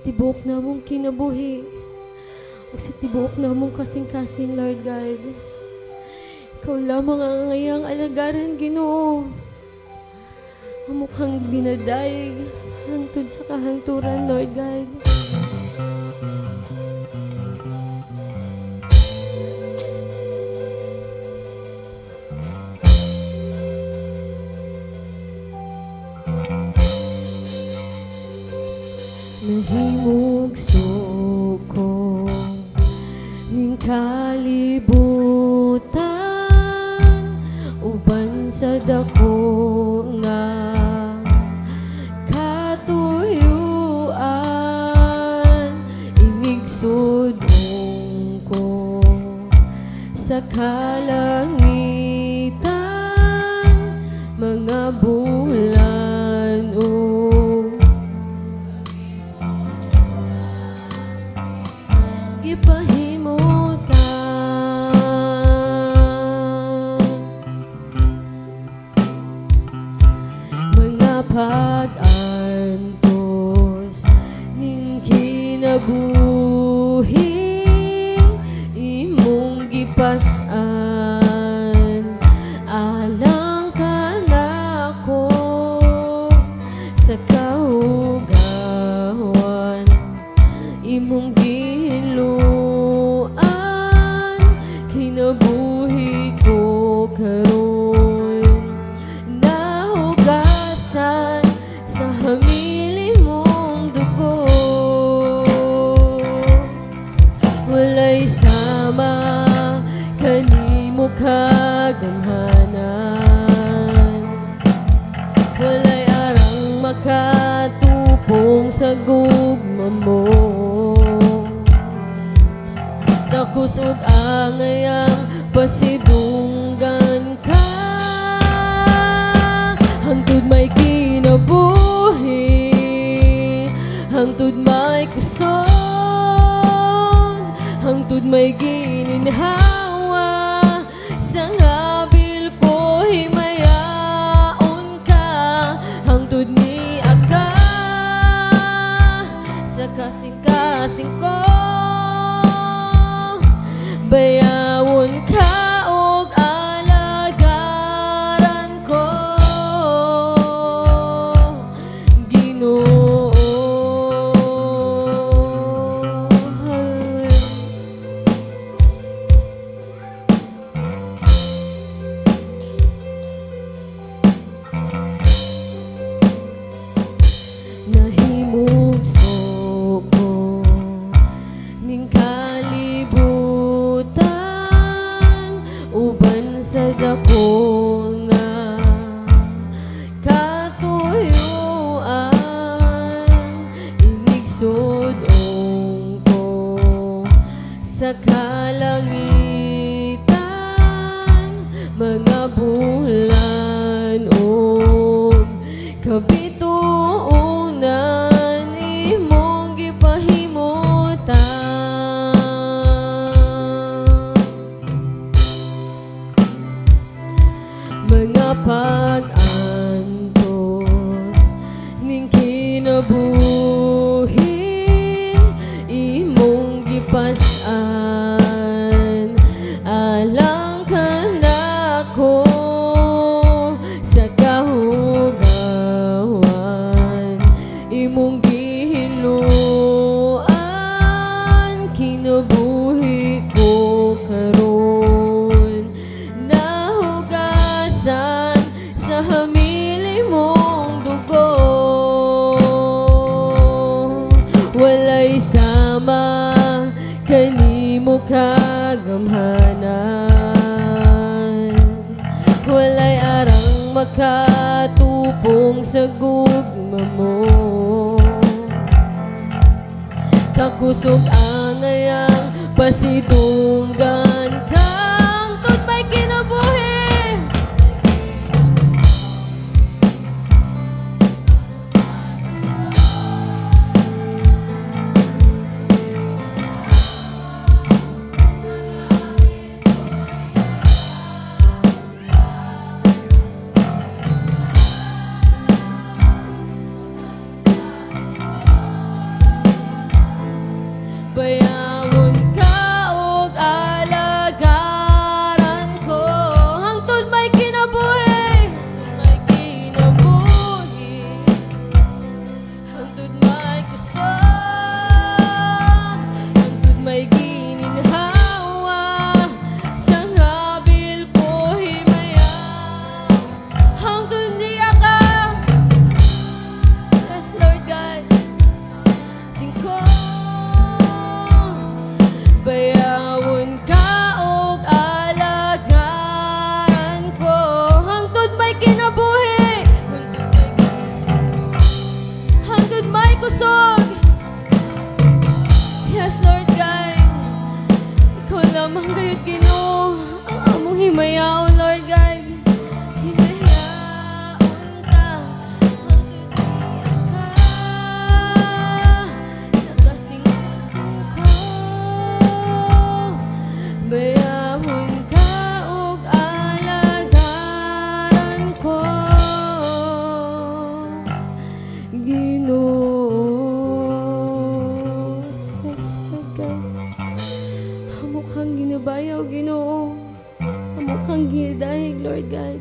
tibok na mong kinabuhi. O sa tibok na mong kasing-kasing, Lord God. Ikaw lamang ang ngayang alagaran, Ginoo. Mukhang binadayag hangtod sa kahangturan, Lord God. Nahimog suko ning kalibutan uban sa dako nga katuyuan inigsudong ko sa kalangitan mga bulan mga pag-antos ning kinabuhi imong gipas-an alang ka nako sa kaugawan imong gihiluan kinabuhi ko karon nahugasan sa hamili mong dugo walay sama kanimo kaganhanan walay arang makatupong sa gugma mo nakusog ang ngayang pasidunggan ka hangtod may kinabuhi hangtod may kusog hangtod may gininhawa sa ngabil ko himayaon ka hangtod ni aga sa kasing-kasing ko bayawon ka og alagaran ko Ginoo nahimog suko ning kalibutan uban sa dako nga katuyuan inigsudong ko sa kalangitan mga bulan og kabituunan imong gipahimutan mga pag-antos ning kinabuhi imong gipas-an alang ka nako sa kahugawan imong gihiluan kinabuhi ko karon nahugasan sa hamili mong dugo walay sama kanimo kagamhanan walay arang makatupong sa gugma mo kakusog ang ngayang pasidunggan kang tutbay kinabuhi bayawon ka og alagaran ko hangtod may kinabuhi, hangtod may kusog, hangtod may gininhawa sa ngabil ko himaya, hangtod niya ka. Yes, Lord God, singko bayawon ka og alagaran ko hangtod may kinabuhi, hangtod may kusog. Yes, Lord God, ikaw lamang gayud Ginoo ang among himayaon, Lord God. Himayaon ka hangtod niya ka sa kasing-kasing ko, bayawon ka og alagaran ko, Ginoo. Yes, Lord God, hamo kang ginabayaw, Ginoo, hamo kang ginadahig, Lord God.